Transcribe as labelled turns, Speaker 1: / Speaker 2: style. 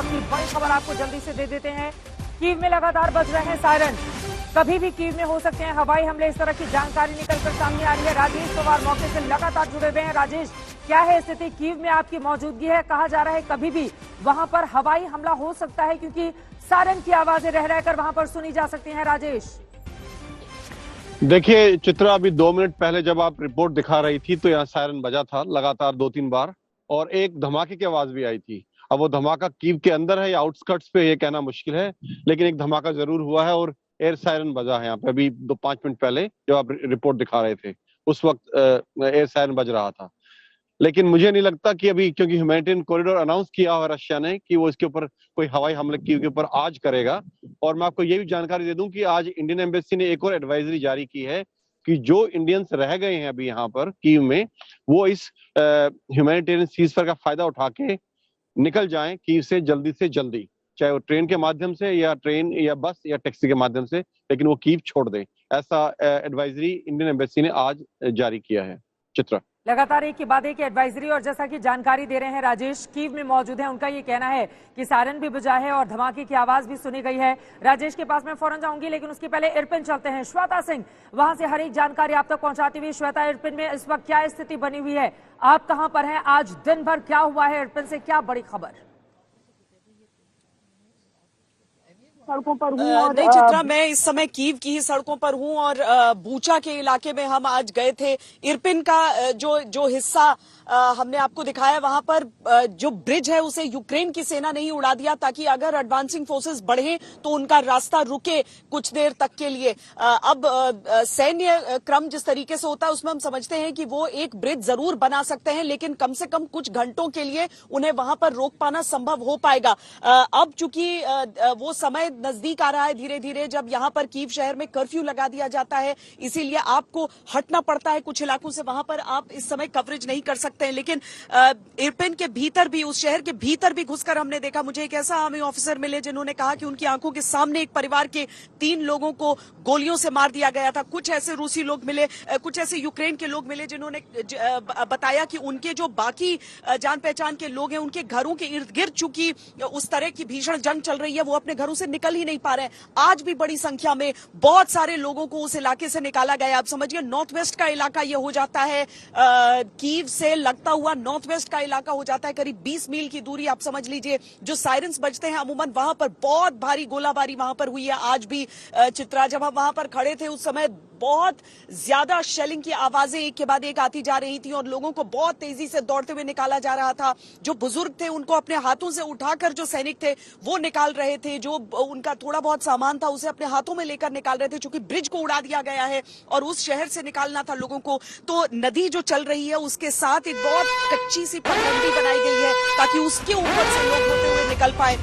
Speaker 1: वक्त की बड़ी खबर आपको जल्दी से दे देते हैं। कीव में लगातार बज रहे हैं सायरन। कभी भी कीव में हो सकते हैं हवाई हमले, इस तरह की जानकारी निकलकर सामने आ रही है। राजेश पवार मौके से लगातार जुड़े हुए हैं। राजेश, क्या है स्थिति? कीव में आपकी मौजूदगी है, कहा जा रहा है कभी भी वहां पर हवाई हमला हो सकता है क्योंकि सायरन की आवाजें रह रहकर वहां पर सुनी जा सकती हैं। राजेश,
Speaker 2: देखिए चित्रा, अभी 2 मिनट पहले जब आप रिपोर्ट दिखा रही थी तो यहाँ सायरन बजा था लगातार 2-3 बार, और एक धमाके की आवाज भी आई थी। अब वो धमाका कीव के अंदर है या आउटस्कर्ट्स पे, ये कहना मुश्किल है, लेकिन एक धमाका जरूर हुआ है और एयर सायरन बजा है यहाँ पे। अभी 5 मिनट पहले जब आप रिपोर्ट दिखा रहे थे उस वक्त एयर सायरन बज रहा था। लेकिन मुझे नहीं लगता कि अभी, क्योंकि ह्यूमैनिटेरियन कॉरिडोर अनाउंस किया हुआ रशिया ने कि वो इसके ऊपर कोई हवाई हमले कीव के ऊपर आज करेगा। और मैं आपको ये भी जानकारी दे दूं कि आज इंडियन एम्बेसी ने एक और एडवाइजरी जारी की है कि जो इंडियंस रह गए हैं अभी यहाँ पर कीव में, वो इस ह्यूमैनिटेरियन सीजफायर का फायदा उठा के निकल जाएं कीव से जल्दी, चाहे वो ट्रेन के माध्यम से या ट्रेन या बस या टैक्सी के माध्यम से, लेकिन वो कीव छोड़ दें। ऐसा एडवाइजरी इंडियन एम्बेसी ने आज जारी किया है। चित्रा,
Speaker 1: लगातार एक के बाद एक एडवाइजरी और जैसा कि जानकारी दे रहे हैं राजेश, कीव में मौजूद है, उनका ये कहना है कि सायरन भी बजा है और धमाके की आवाज भी सुनी गई है। राजेश के पास मैं फौरन जाऊंगी, लेकिन उसके पहले इरपिन चलते हैं। श्वेता सिंह वहां से हर एक जानकारी आप तक पहुंचाती हुई। श्वेता, इरपिन में इस वक्त क्या स्थिति बनी हुई है? आप कहां पर हैं? आज दिन भर क्या हुआ है? इरपिन से क्या बड़ी खबर?
Speaker 3: सड़कों पर हूँ और
Speaker 4: नहीं चित्रा, मैं इस समय कीव की ही सड़कों पर हूँ और बूचा के इलाके में हम आज गए थे। इरपिन का जो हिस्सा हमने आपको दिखाया, वहां पर जो ब्रिज है उसे यूक्रेन की सेना ने ही उड़ा दिया ताकि अगर एडवांसिंग फोर्सेस बढ़े तो उनका रास्ता रुके कुछ देर तक के लिए। अब सैन्य क्रम जिस तरीके से होता है उसमें हम समझते हैं कि वो एक ब्रिज जरूर बना सकते हैं, लेकिन कम से कम कुछ घंटों के लिए उन्हें वहां पर रोक पाना संभव हो पाएगा। अब चूंकि वो समय नजदीक आ रहा है धीरे धीरे जब यहाँ पर कीव शहर में कर्फ्यू लगा दिया जाता है, इसीलिए आपको हटना पड़ता है कुछ इलाकों से, वहां पर आप इस समय कवरेज नहीं कर सकते हैं। लेकिन इरपिन के भीतर भी, उस शहर के भीतर भी घुसकर हमने देखा, मुझे एक ऐसा आर्मी ऑफिसर मिले जिन्होंने कहा कि उनकी आंखों के सामने एक परिवार के 3 लोगों को गोलियों से मार दिया गया था। कुछ ऐसे रूसी लोग मिले, कुछ ऐसे यूक्रेन के लोग मिले जिन्होंने बताया कि उनके जो बाकी जान पहचान के लोग हैं उनके घरों के इर्द गिर्द चूंकि उस तरह की भीषण जंग चल रही है, वो अपने घरों से निकल ही नहीं पा रहे हैं। आज भी बड़ी संख्या में बहुत सारे लोगों को उस इलाके से निकाला गया। आप समझिए नॉर्थ वेस्ट का इलाका ये हो जाता है, कीव से लगता हुआ नॉर्थ वेस्ट का इलाका हो जाता है, करीब 20 मील की दूरी आप समझ लीजिए। जो सायरन्स बजते हैं अमूमन वहां पर बहुत भारी गोलाबारी वहां पर हुई है आज भी। चित्रा, जब हम वहां पर खड़े थे उस समय बहुत ज्यादा शेलिंग की आवाजें एक के बाद एक आती जा रही थी और लोगों को बहुत तेजी से दौड़ते हुए निकाला जा रहा था। जो बुजुर्ग थे उनको अपने हाथों से उठाकर जो सैनिक थे वो निकाल रहे थे, जो उनका थोड़ा बहुत सामान था उसे अपने हाथों में लेकर निकाल रहे थे, क्योंकि ब्रिज को उड़ा दिया गया है और उस शहर से निकालना था लोगों को। तो नदी जो चल रही है उसके साथ एक बहुत कच्ची सी पगडंडी बनाई गई है ताकि उसके ऊपर से लोग होते हुए निकल पाए।